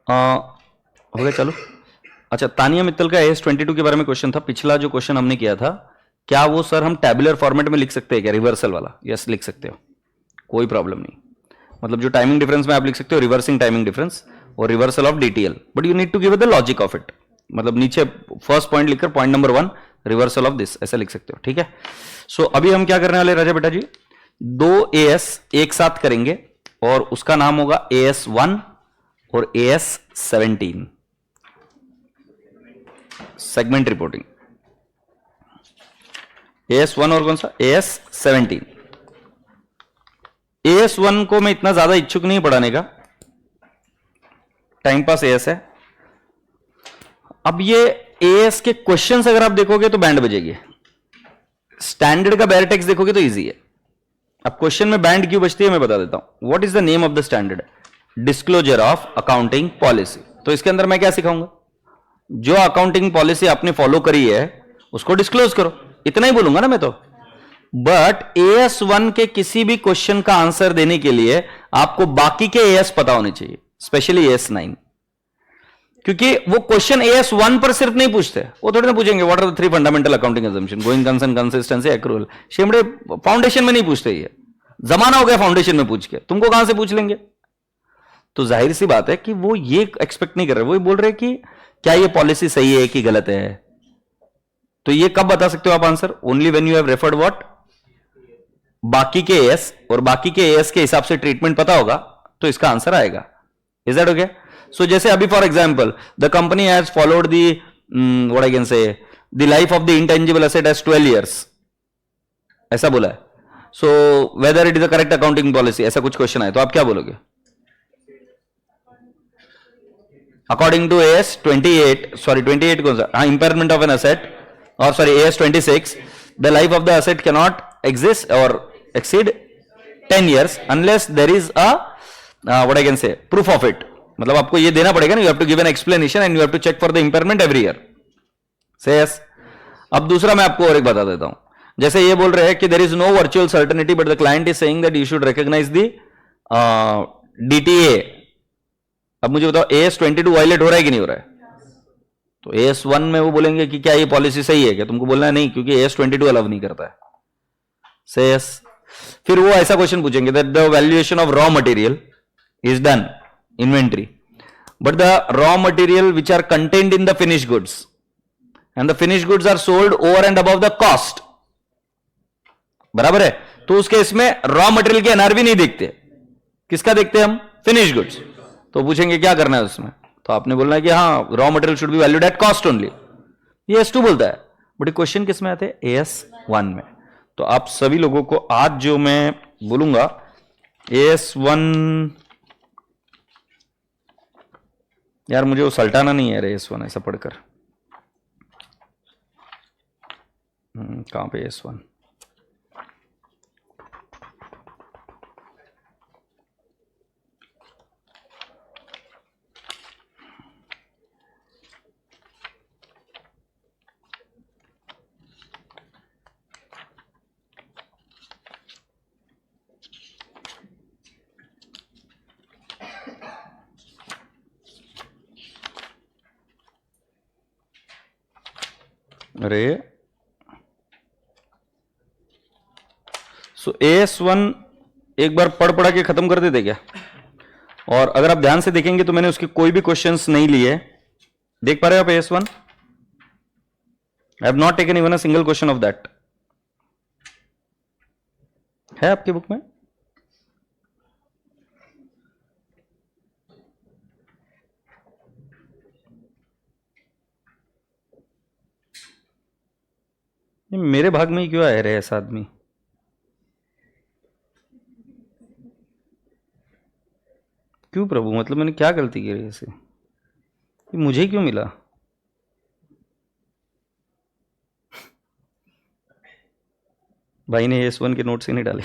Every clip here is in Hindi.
हो गया, चलो। अच्छा, तानिया मित्तल का AS22 के बारे में क्वेश्चन था। पिछला जो क्वेश्चन हमने किया था, क्या वो सर हम टैबुलर फॉर्मेट में लिख सकते हैं क्या, रिवर्सल वाला? यस, लिख सकते हो, कोई प्रॉब्लम नहीं। मतलब जो टाइमिंग डिफरेंस में आप लिख सकते हो रिवर्सिंग टाइमिंग डिफरेंस और reversal of DTL, but you need to give the logic of it. मतलब नीचे फर्स्ट पॉइंट लिखकर point number 1 reversal of this ऐसा लिख सकते हो, ठीक है। सो अभी हम क्या करने वाले राजा बेटा जी, 2 AS एक साथ करेंगे और उसका नाम होगा AS1 और AS17, सेगमेंट रिपोर्टिंग। AS1 और कौन सा, AS17। AS1 को मैं इतना ज्यादा इच्छुक नहीं पढ़ाने का, टाइम पास AS है। अब ये AS के क्वेश्चंस अगर आप देखोगे तो बैंड बजेगी, स्टैंडर्ड का बैर टेक्स्ट देखोगे तो इजी है। अब क्वेश्चन में बैंड क्यों बजती है मैं बता देता हूं। What is the name of the standard? Disclosure of accounting policy. तो इसके अंदर मैं क्या सिखाऊंगा, जो अकाउंटिंग पॉलिसी आपने फॉलो करी है उसको डिस्क्लोज करो, इतना ही बोलूंगा ना मैं तो। बट AS1 के किसी भी क्वेश्चन का आंसर देने के लिए आपको बाकी के AS पता होने चाहिए, स्पेशली AS9, क्योंकि वो क्वेश्चन AS1 पर सिर्फ नहीं पूछते, वो थोड़ी ना पूछेंगे what are the 3 fundamental accounting assumption, going concern, consistency, accrual. शेमड़े फाउंडेशन में नहीं पूछते, ये जमाना हो गया फाउंडेशन में पूछ के, तुमको कहां से पूछ लेंगे। तो जाहिर सी बात है कि वो ये एक्सपेक्ट नहीं कर रहे, वो बोल रहे कि क्या ये पॉलिसी सही है कि गलत है। तो ये कब बता सकते हो आप answer? Only when you have referred what, बाकी के AS, और बाकी के AS के हिसाब से ट्रीटमेंट पता होगा तो इसका आंसर आएगा। Is that okay? सो जैसे अभी for example the company has followed the what I can say the life of the intangible asset as 12 years, ऐसा बोला है। So whether it is a correct accounting policy, ऐसा कुछ क्वेश्चन है तो आप क्या बोलोगे? अकॉर्डिंग टू AS28, सॉरी 28 कौन सा, हाँ, इंपेयरमेंट ऑफ एन एसेट, और sorry AS26, the life of the asset can not exist or exceed 10 years unless there is a what I can say proof of it. मतलब आपको ये देना पड़ेगा ना, you have to give an explanation and you have to check for the impairment every year. Say yes. अब दूसरा मैं आपको और एक बता देता हूं, जैसे ये बोल रहे हैं कि there is no virtual certainty but the client is saying that you should recognise the DTA। अब मुझे बताओ AS22 वायलेट हो रहा है कि नहीं हो रहा है? तो AS1 में वो बोलेंगे कि क्या ये पॉलिसी सही है क्या, तुमको बोलना है नहीं, क्योंकि AS22 अलाउ नहीं करता है। से यस। फिर वो ऐसा क्वेश्चन पूछेंगे that the valuation of raw material is done, inventory, but the raw material which are contained in the finish goods and the finish goods are sold over and above the cost, बराबर है? तो उस केस में रॉ मटेरियल के NRV नहीं देखते, किसका देखते हैं हम? Finish goods. तो पूछेंगे क्या करना है उसमें, तो आपने बोलना है कि हाँ raw material should be valued at cost only, ये S2 बोलता है। बट क्वेश्चन किस में आते हैं? AS1 में। तो आप सभी लोगों को आज जो मैं बोलूंगा AS1, यार मुझे वो सल्टाना नहीं है AS1 ऐसा पढ़कर। कहां पे AS1? अरे सो AS1 एक बार पढ़ पढ़ा के खत्म कर देते क्या? और अगर आप ध्यान से देखेंगे तो मैंने उसके कोई भी क्वेश्चंस नहीं लिए, देख पा रहे हो आप AS1? I have not taken even a single question of that. है आपकी बुक में? मेरे भाग में ही क्यों आए रहे ऐसा आदमी? क्यों प्रभु, मतलब मैंने क्या गलती की रही ऐसे, मुझे क्यों मिला? भाई ने AS1 के नोट्स ही नहीं डाले।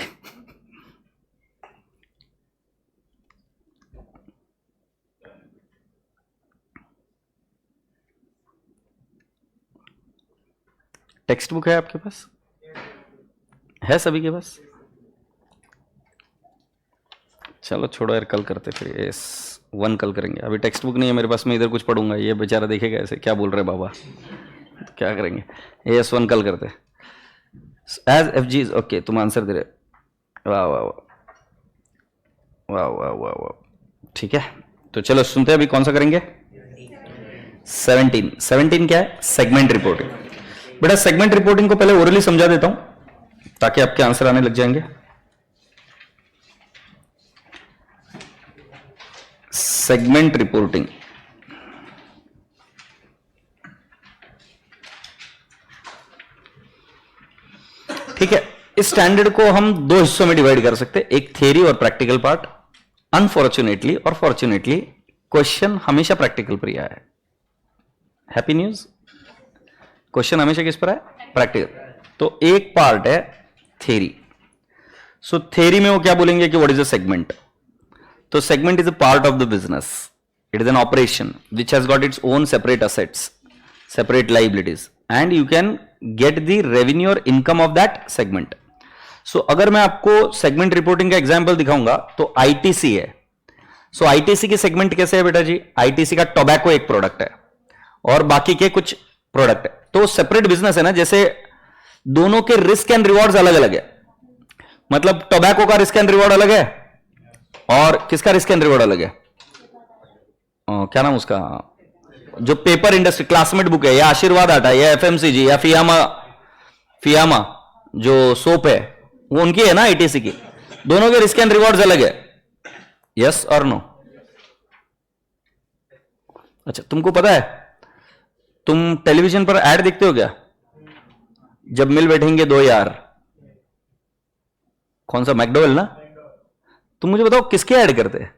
टेक्स्ट बुक है आपके पास? है सभी के पास? चलो छोड़ो यार, कल करते फिर। वन कल करेंगे, अभी टेक्स्ट बुक नहीं है मेरे पास, में इधर कुछ पढ़ूंगा, ये बेचारा देखेगा ऐसे क्या बोल रहे बाबा, तो क्या करेंगे, एस वन कल करते एज एफ जी। ओके तुम आंसर दे रहे, वाह वाह वाह वाह वाह वाह वाह, ठीक है। तो चलो सुनते हैं अभी कौन सा करेंगे, 17 क्या है, सेगमेंट रिपोर्टिंग। बेटा सेगमेंट रिपोर्टिंग को पहले ओरली समझा देता हूं ताकि आपके आंसर आने लग जाएंगे। सेगमेंट रिपोर्टिंग, ठीक है। इस स्टैंडर्ड को हम दो हिस्सों में डिवाइड कर सकते हैं, एक थियरी और प्रैक्टिकल पार्ट। अनफॉर्चुनेटली और फॉर्चुनेटली क्वेश्चन हमेशा प्रैक्टिकल पर ही आया है। हैप्पी न्यूज, क्वेश्चन हमेशा किस पर है, प्रैक्टिकल। तो एक पार्ट है थियरी। सो थियरी में वो क्या बोलेंगे कि व्हाट इज अ सेगमेंट। तो segment is a part of the business, it is an operation which has got its own separate assets, separate liabilities, and you can get the revenue और इनकम ऑफ दैट सेगमेंट। सो अगर मैं आपको सेगमेंट रिपोर्टिंग का एग्जांपल दिखाऊंगा तो आईटीसी है। सो आईटीसी की सेगमेंट कैसे है बेटा जी, आईटीसी का टोबैको एक प्रोडक्ट है और बाकी के कुछ प्रोडक्ट है, तो सेपरेट बिजनेस है ना। जैसे दोनों के रिस्क एंड रिवॉर्ड्स अलग अलग है, मतलब टोबैको का रिस्क एंड रिवॉर्ड अलग है और किसका रिस्क एंड रिवॉर्ड अलग है, क्या नाम उसका, जो पेपर इंडस्ट्री क्लासमेट बुक है, या आशीर्वाद आटा है, या एफएमसीजी, या फियामा जो सोप है, वो उनकी है ना आईटीसी की। दोनों के रिस्क एंड रिवॉर्ड्स अलग है, यस और नो। अच्छा तुमको पता है, तुम टेलीविजन पर ऐड देखते हो क्या, जब मिल बैठेंगे दो यार, कौन सा, मैकडोवेल ना। तुम मुझे बताओ किसके ऐड करते हैं,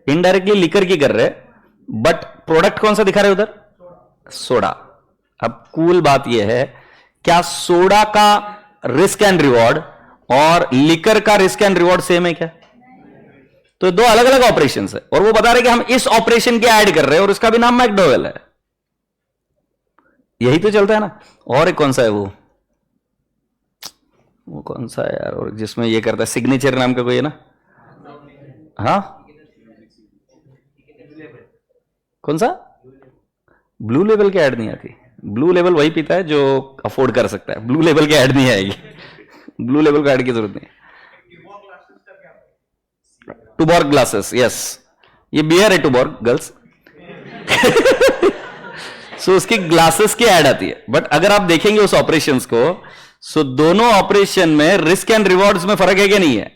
इनडायरेक्टली लिकर की कर रहे, बट प्रोडक्ट कौन सा दिखा रहे उधर, सोडा। अब कूल बात यह है, क्या सोडा का रिस्क एंड रिवॉर्ड और लिकर का रिस्क एंड रिवॉर्ड सेम है क्या, तो दो अलग अलग ऑपरेशंस है, और वो बता रहे कि हम इस ऑपरेशन के ऐड कर रहे हैं और उसका भी नाम मैकडोवेल है। यही तो चलता है ना। और एक कौन सा है वो कौन सा है यार, और जिसमें ये करता है, सिग्नेचर नाम का कोई है ना, हाँ कौन सा, ब्लू लेवल की ऐड नहीं आती। ब्लू लेवल वही पीता है जो अफोर्ड कर सकता है, ब्लू लेवल की ऐड नहीं आएगी, ब्लू लेवल को ऐड की जरूरत नहीं। टूबॉर्ग ग्लासेस, यस, ये बियर है टूबॉर्ग गर्ल्स। सो उसकी ग्लासेस की ऐड आती है, बट अगर आप देखेंगे उस ऑपरेशंस को, सो दोनों ऑपरेशन में रिस्क एंड रिवॉर्ड्स में फर्क है कि नहीं है,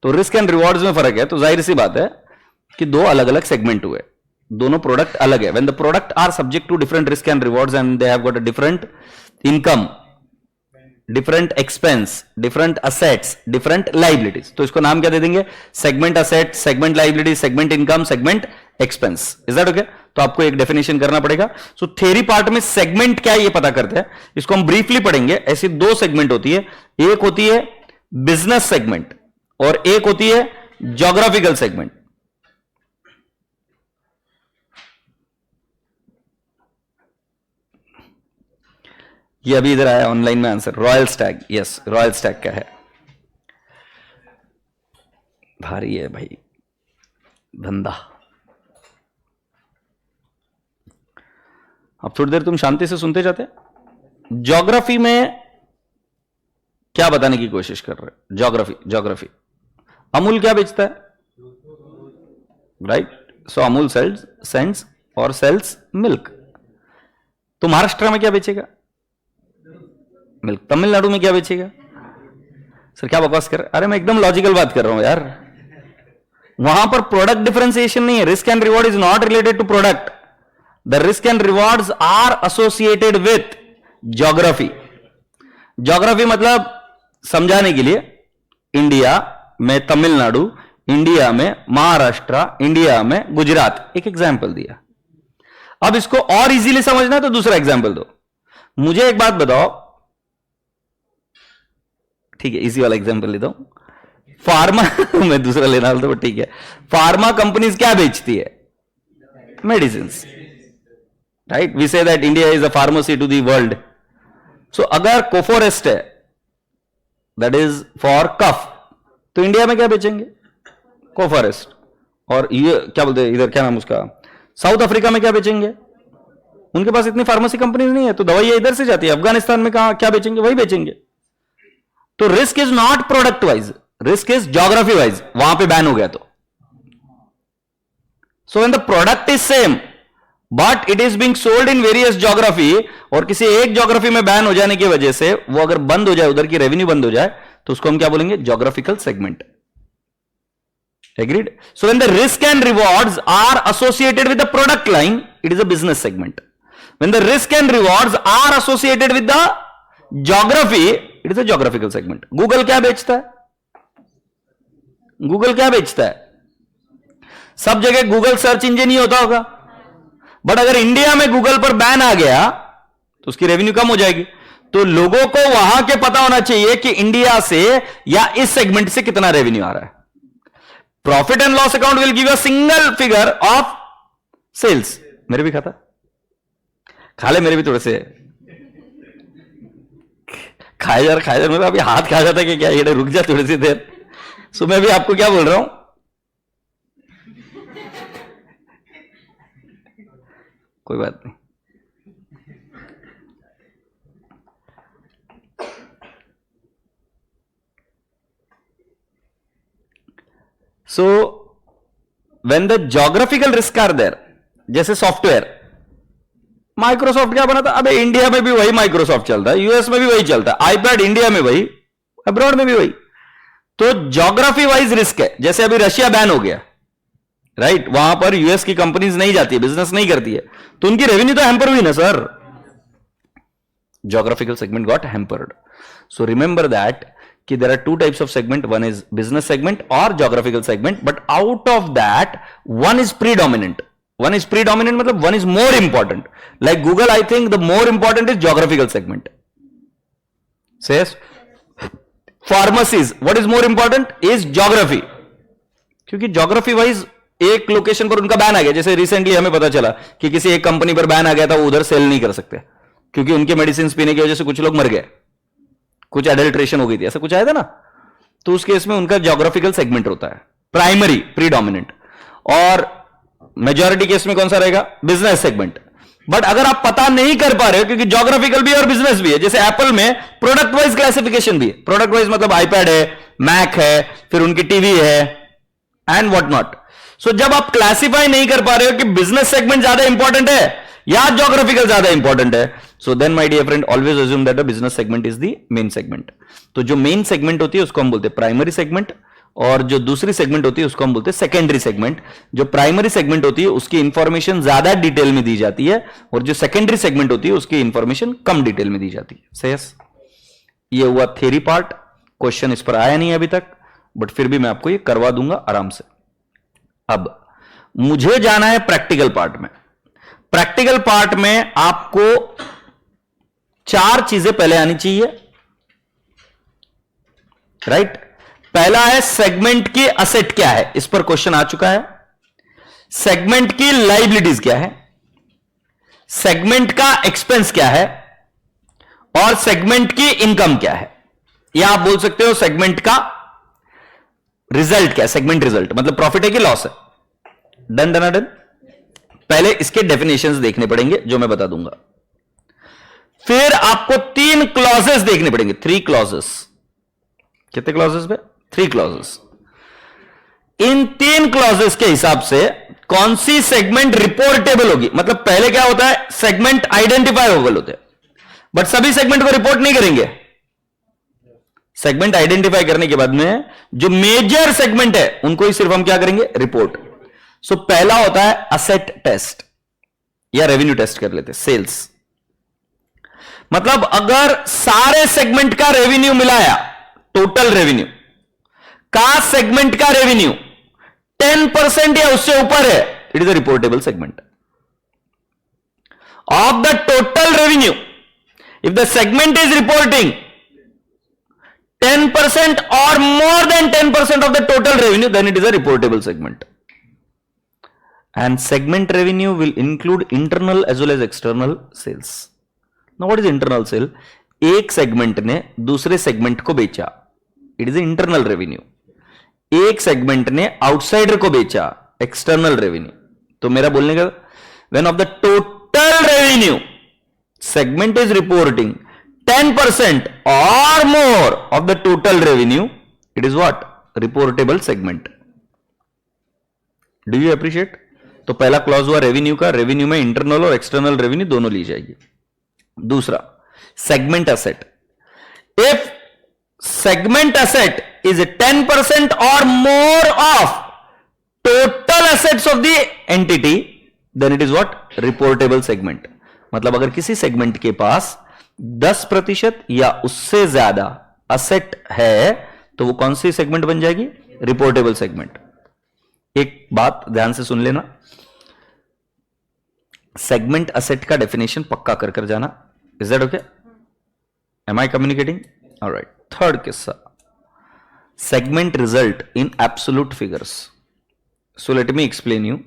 तो रिस्क एंड रिवॉर्ड्स में फर्क है, तो जाहिर सी बात है कि दो अलग अलग सेगमेंट हुए, दोनों प्रोडक्ट अलग है। When the product are subject to different risk and rewards and they have got a different income, different expense, different assets, different liabilities, तो इसको नाम क्या दे देंगे, segment asset, segment liability, segment income, segment expense. Is that okay. तो आपको एक डेफिनेशन करना पड़ेगा। सो थ्योरी पार्ट में सेगमेंट क्या है ये पता करते हैं, इसको हम ब्रीफली पढ़ेंगे। ऐसी दो सेगमेंट होती है, एक होती है बिजनेस सेगमेंट और एक होती है ज्योग्राफिकल सेगमेंट। ये अभी इधर आया ऑनलाइन में answer, royal Stag, yes royal Stag का है, भारी है भाई धंधा। अब थोड़ी देर तुम शांति से सुनते जाते। ज्योग्राफी में क्या बताने की कोशिश कर रहे, ज्योग्राफी अमूल क्या बेचता है, राइट, सो अमूल सेंड्स और सेल्स मिल्क। तो महाराष्ट्र में क्या बेचेगा, मिल्क। तमिलनाडु में क्या बेचेगा, सर क्या बकवास कर रहे, अरे मैं एकदम लॉजिकल बात कर रहा हूं यार। वहां पर प्रोडक्ट डिफरेंशिएशन नहीं है, risk and reward is not related to product, the risk and rewards are associated with geography. Geography मतलब समझाने के लिए, इंडिया में तमिलनाडु, इंडिया में महाराष्ट्र, इंडिया में गुजरात, एक एग्जाम्पल दिया। अब इसको और इजीली समझना है तो दूसरा एग्जाम्पल दो। मुझे एक बात बताओ, ठीक है इजी वाला एग्जाम्पल लेता हूं, फार्मा मैं दूसरा लेना तो ठीक है, फार्मा कंपनीज क्या बेचती है, medicine, right. We say that India is a pharmacy to the world. So अगर कोफोरेस्ट है दैट इज फॉर कफ, तो इंडिया में क्या बेचेंगे, कोफॉरेस्ट। और ये क्या बोलते हैं इधर, क्या नाम उसका, साउथ अफ्रीका में क्या बेचेंगे? उनके पास इतनी फार्मेसी कंपनी नहीं है, तो दवाइयां इधर से जाती है। अफगानिस्तान में कहां क्या बेचेंगे? वही बेचेंगे। तो risk is not product wise, risk is geography wise. वहां पे बैन हो गया तो सो when the product is same but it is being sold in various geography, और किसी एक ज्योग्राफी में बैन हो जाने की वजह से वो अगर बंद हो जाए, उधर की रेवेन्यू बंद हो जाए, तो उसको हम क्या बोलेंगे? Geographical segment. Agreed? So when the risk and rewards are associated with the product line, it is a business segment. When the risk and rewards are associated with the geography, it is a geographical segment. Google क्या बेचता है? गूगल क्या बेचता है? सब जगह गूगल सर्च इंजन ही होता होगा, बट अगर इंडिया में गूगल पर बैन आ गया तो उसकी रेवेन्यू कम हो जाएगी। तो लोगों को वहां के पता होना चाहिए कि इंडिया से या इस सेगमेंट से कितना रेवेन्यू आ रहा है। Profit and loss account will give a single figure of sales. मेरे भी खाता खा ले, मेरे भी थोड़े से खाए जा मेरा अभी हाथ खा जाता कि क्या, ये रुक जा थोड़ी सी देर। सो मैं भी आपको क्या बोल रहा हूं, कोई बात नहीं। So when the geographical risk are there, जैसे सॉफ्टवेयर, माइक्रोसॉफ्ट क्या बना था? अबे इंडिया में भी वही माइक्रोसॉफ्ट चलता है, यूएस में भी वही चलता है, आईपैड इंडिया में वही, अब्रॉड में भी वही। तो ज्योग्राफी वाइज रिस्क है। जैसे अभी रशिया बैन हो गया, राइट? वहां पर यूएस की कंपनीज नहीं जाती है, बिजनेस नहीं करती है, तो उनकी रेवेन्यू तो हैम्पर हुई ना sir. Geographical segment got hampered. So remember that कि there are two types of segment, one is business segment और geographical segment, but out of that one is predominant. One is predominant मतलब one is more important. Like Google, I think the more important is geographical segment. Says pharmacies, what is more important is geography, क्योंकि ज्योग्राफी वाइज एक लोकेशन पर उनका बैन आ गया। जैसे रिसेंटली हमें पता चला कि किसी एक कंपनी पर बैन आ गया था, वो उधर सेल नहीं कर सकते क्योंकि उनके मेडिसिन पीने की वजह से कुछ लोग मर गए, कुछ एडल्ट्रेशन हो गई थी, ऐसा कुछ आया था ना। तो उस केस में उनका ज्योग्राफिकल सेगमेंट होता है प्राइमरी, प्रीडोमिनेंट। और मेजॉरिटी केस में कौन सा रहेगा? Business segment. बट अगर आप पता नहीं कर पा रहे हो, क्योंकि ज्योग्राफिकल भी है और बिजनेस भी है, जैसे एप्पल में प्रोडक्ट वाइज क्लासिफिकेशन भी है। प्रोडक्ट वाइज मतलब आईपैड है, मैक है, फिर उनकी टीवी है एंड व्हाट नॉट। सो जब आप क्लासिफाई नहीं कर पा रहे हो कि बिजनेस सेगमेंट ज्यादा इंपॉर्टेंट है या ज्योग्राफिकल ज्यादा इंपॉर्टेंट है, so then my dear friend always assume that the business segment is the main segment. तो जो मेन सेगमेंट होती है उसको हम बोलते हैं प्राइमरी सेगमेंट, और जो दूसरी सेगमेंट होती है उसको हम बोलते हैं सेकेंडरी सेगमेंट। जो प्राइमरी सेगमेंट होती है उसकी इंफॉर्मेशन ज्यादा डिटेल में दी जाती है, और जो सेकेंडरी सेगमेंट होती है उसकी इंफॉर्मेशन कम डिटेल में दी जाती है। सही, ये हुआ थ्योरी पार्ट। क्वेश्चन इस पर आया नहीं अभी तक, बट फिर भी मैं आपको ये करवा दूंगा आराम से। अब मुझे जाना है प्रैक्टिकल पार्ट में। प्रैक्टिकल पार्ट में आपको 4 चीजें पहले आनी चाहिए, राइट? पहला है सेगमेंट की असेट क्या है, इस पर क्वेश्चन आ चुका है। सेगमेंट की लाइबिलिटीज क्या है, सेगमेंट का एक्सपेंस क्या है, और सेगमेंट की इनकम क्या है। या आप बोल सकते हो सेगमेंट का रिजल्ट क्या है। सेगमेंट रिजल्ट मतलब प्रॉफिट है कि लॉस है। Done done done. पहले इसके डेफिनेशंस देखने पड़ेंगे जो मैं बता दूंगा। फिर आपको 3 क्लॉजेस देखने पड़ेंगे, 3 क्लॉजेस। कितने क्लॉजेस पे? 3 क्लॉजेस। इन 3 क्लॉजेस के हिसाब से कौन सी सेगमेंट रिपोर्टेबल होगी। मतलब पहले क्या होता है, सेगमेंट आइडेंटिफाइबल होते हैं, बट सभी सेगमेंट को रिपोर्ट नहीं करेंगे। सेगमेंट आइडेंटिफाई करने के बाद में जो मेजर सेगमेंट है उनको ही सिर्फ हम क्या करेंगे, रिपोर्ट। सो पहला होता है असेट टेस्ट, या रेवेन्यू टेस्ट कर लेते, सेल्स। मतलब अगर सारे सेगमेंट का रेवेन्यू मिलाया, टोटल रेवेन्यू का सेगमेंट का रेवेन्यू 10% या उससे ऊपर है, it is a reportable segment. Of the total revenue, if the segment is reporting 10% or more than 10% of the total revenue, then it is a reportable segment. And segment revenue will include internal as well as external sales. Now what is internal sale? एक सेगमेंट ने दूसरे सेगमेंट को बेचा, इट इज इंटरनल रेवेन्यू। एक सेगमेंट ने आउटसाइडर को बेचा, एक्सटर्नल रेवेन्यू, तो मेरा बोलने का when of the total revenue segment is reporting 10% or more of the total revenue, it is what? Reportable segment. Do you appreciate? तो पहला क्लॉज हुआ रेवेन्यू का, रेवेन्यू में इंटरनल और एक्सटर्नल रेवेन्यू दोनों ली जाएगी. दूसरा segment asset, if segment asset is 10% और more of total assets of the entity, then it is what? Reportable segment. मतलब अगर किसी सेगमेंट के पास 10% या उससे ज्यादा असेट है तो वो कौन सी सेगमेंट बन जाएगी? Reportable segment. एक बात ध्यान से सुन लेना, सेगमेंट असेट का डेफिनेशन पक्का कर कर जाना. Is that okay? Am I communicating? Alright. Third किस्सा, segment result in absolute figures. So let me explain you.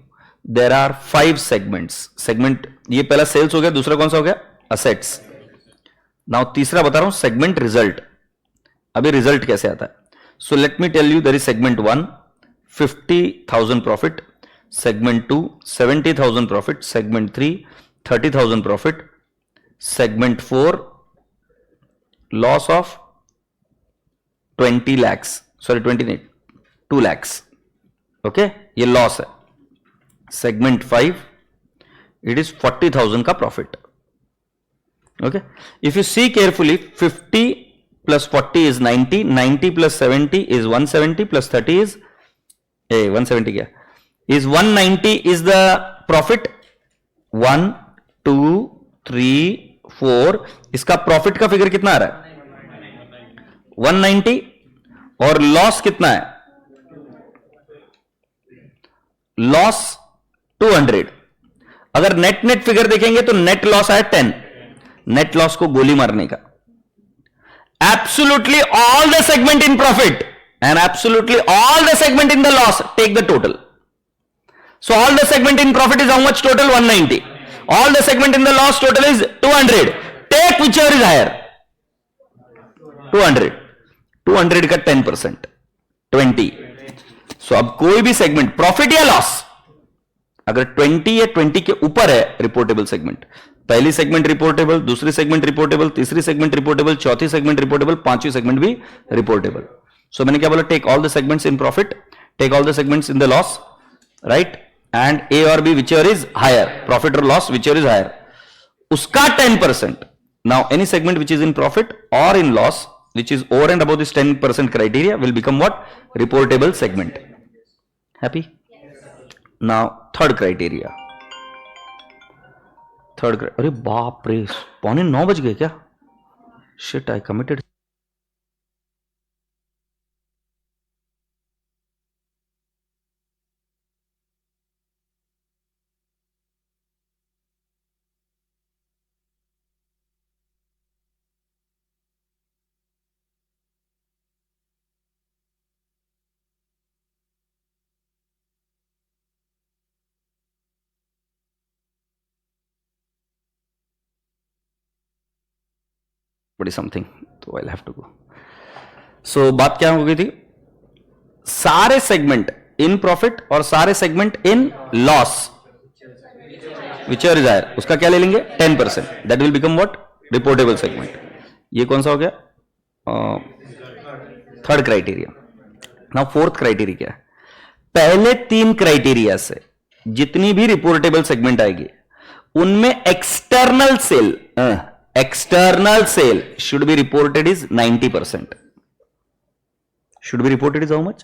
There are 5 segments. Segment, ये पहला सेल्स हो गया, दूसरा कौन सा हो गया? असेट्स. नाउ तीसरा बता रहा हूं सेगमेंट रिजल्ट. अभी रिजल्ट कैसे आता है? So let me tell you, there is segment 1 50,000 profit, segment 2 70,000 profit, segment 3 30,000 profit, segment 4 loss of 20 lakhs, sorry 20 नहीं 2 lakhs. ओके, ये लॉस है. सेगमेंट 5 इट इज 40,000 का profit. Okay, if you see carefully, 50 plus 40 is 90, 90 plus 70 is 170, plus 30 is 170 क्या is 190 is the profit. 1 2 3 4, इसका प्रॉफिट का फिगर कितना आ रहा है? 190. और लॉस कितना है? लॉस 200. अगर नेट नेट फिगर देखेंगे तो नेट लॉस आया 10. नेट लॉस को गोली मारने का. Absolutely all the segment in profit and absolutely all the segment in the loss, take the total. So all the segment in profit is how much total? 190. All the segment in the loss total is 200. Take whichever is higher. 200. 200 का 10% 20. सो अब कोई भी सेगमेंट प्रॉफिट या लॉस अगर 20 या 20 के ऊपर है, रिपोर्टेबल सेगमेंट. पहली सेगमेंट रिपोर्टेबल, दूसरी सेगमेंट रिपोर्टेबल, तीसरी सेगमेंट रिपोर्टेबल, चौथी सेगमेंट रिपोर्टेबल, पांचवी सेगमेंट भी रिपोर्टेबल. सो मैंने क्या बोला? Take all the segments in profit, take all the segments in the loss, right? And A or B whichever is higher, profit or loss whichever is higher, उसका 10%. Now any segment which is in profit or in loss which is over and above this 10% criteria will become what? Reportable segment. Happy? Now third criteria. अरे बाप रे, 8:45 बज गए क्या? Shit, I committed. समथिंग, तो आई हैव टू गो. सो बात क्या हो गई थी? सारे सेगमेंट इन प्रॉफिट और सारे segment in loss whichever is higher, उसका क्या ले लेंगे? 10%. That will become what? Reportable segment. ये कौन सा हो गया? Third criteria. Now fourth criteria क्या है? पहले 3 क्राइटेरिया से जितनी भी रिपोर्टेबल सेगमेंट आएगी उनमें external sale should be reported is 90%. should be reported is how much?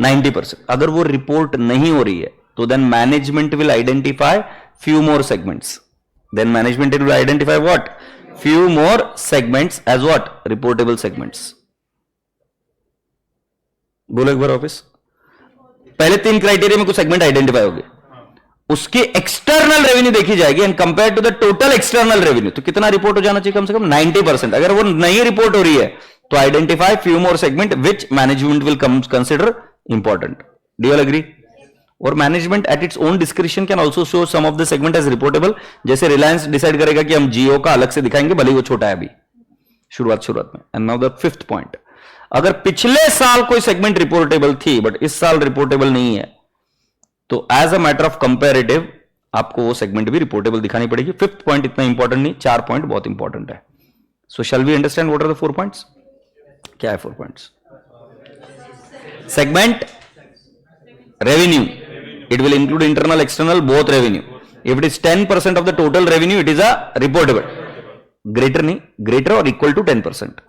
90%. अगर वो रिपोर्ट नहीं हो रही है तो then management will identify few more segments. Then management will identify what? Few more segments as what? Reportable segments. बोलो एक बार ऑफिस. पहले 3 क्राइटेरिया में कुछ सेगमेंट आइडेंटिफाई हो गए, उसके एक्सटर्नल रेवेन्यू देखी जाएगी and compare to the total external revenue, तो कितना रिपोर्ट हो जाना चाहिए? कम से कम 90%. अगर वो नहीं रिपोर्ट हो रही है तो identify few more segment which management will consider important. Do you all agree? और management at its own description can also show some of the segment as reportable. जैसे रिलायंस डिसाइड करेगा कि हम जियो का अलग से दिखाएंगे, भले वो छोटा है अभी शुरुआत में. And now the fifth point, अगर पिछले साल कोई सेगमेंट रिपोर्टेबल थी बट इस साल रिपोर्टेबल नहीं है, तो as a matter of comparative आपको वो सेगमेंट भी रिपोर्टेबल दिखानी पड़ेगी। फिफ्थ पॉइंट इतना इंपॉर्टेंट नहीं, 4 पॉइंट बहुत इंपॉर्टेंट है। So shall we understand what are the 4 points? क्या है 4 points? Segment revenue, it will include internal external both revenue. If it is 10% of the total revenue, it is a reportable. Greater नहीं, greater or equal to 10%.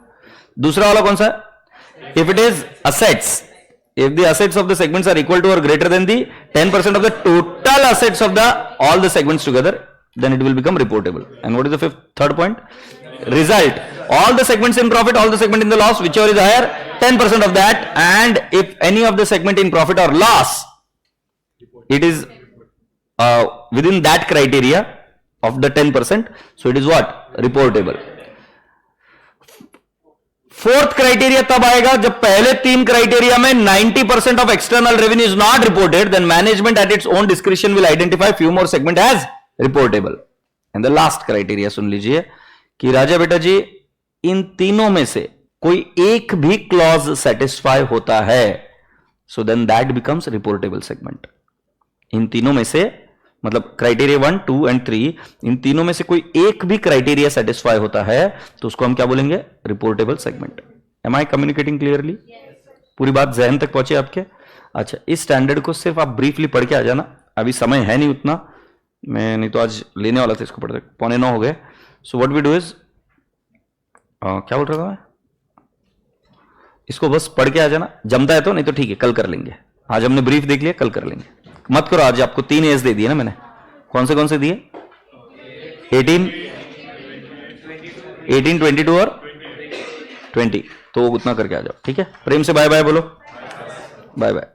दूसरा वाला कौन सा है? If it is assets, if the assets of the segments are equal to or greater than the 10% of the total assets of the all the segments together, then it will become reportable. And what is the third point? Result. All the segments in profit, all the segment in the loss, whichever is higher, 10% of that. And if any of the segment in profit or loss, it is within that criteria of the 10%, so it is what? Reportable. Fourth criteria तब आएगा जब पहले 3 क्राइटेरिया में 90% of external revenue is not reported, then management at its own description will identify few more segment as reportable. And the last criteria सुन लीजिए कि राजा बेटा जी, इन तीनों में से कोई एक भी क्लॉज सेटिस्फाई होता है, so then that becomes reportable segment. इन तीनों में से, मतलब क्राइटेरिया 1, 2 एंड 3, इन तीनों में से कोई एक भी क्राइटेरिया सेटिस्फाई होता है तो उसको हम क्या बोलेंगे? Reportable segment. M I communicating clearly? पूरी बात जहन तक पहुंचे आपके? अच्छा, इस स्टैंडर्ड को सिर्फ आप ब्रीफली पढ़ के आ जाना, अभी समय है नहीं उतना, मैं नहीं तो आज लेने वाला था इसको पढ़ते, 8:45 हो गए. So what we do is, क्या बोल रहा था मैं, इसको बस पढ़ के आ जाना, जमता है तो, नहीं तो ठीक है कल कर लेंगे. आज हमने ब्रीफ देख लिया, कल कर लेंगे. मत करो, आज आपको 3 एज दे दिए ना मैंने. कौन से दिए? 18, 22 और 20. तो उतना करके आ जाओ, ठीक है. प्रेम से बाय बाय बोलो. Bye bye.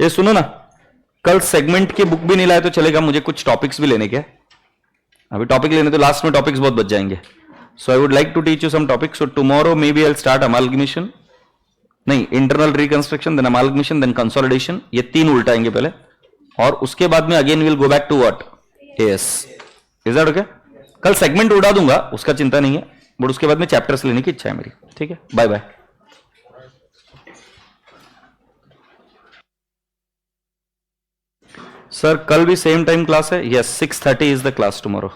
ये सुनो ना, कल सेगमेंट की बुक भी नहीं लाए तो चलेगा, मुझे कुछ टॉपिक्स भी लेने के. अभी टॉपिक लेने तो लास्ट में टॉपिक्स बहुत बच जाएंगे. So I would like to teach you some topics. So tomorrow may be I will start amalgamation, नहीं, internal reconstruction, then amalgamation, then consolidation. ये 3 उल्टाएंगे पहले, और उसके बाद में again will go back to what? AS. Is that okay? कल सेगमेंट उड़ा दूंगा, उसका चिंता नहीं है, बट उसके बाद में चैप्टर्स लेने की इच्छा है मेरी. ठीक है, बाय बाय. सर कल भी सेम टाइम क्लास है? Yes, 6:30 is the class tomorrow.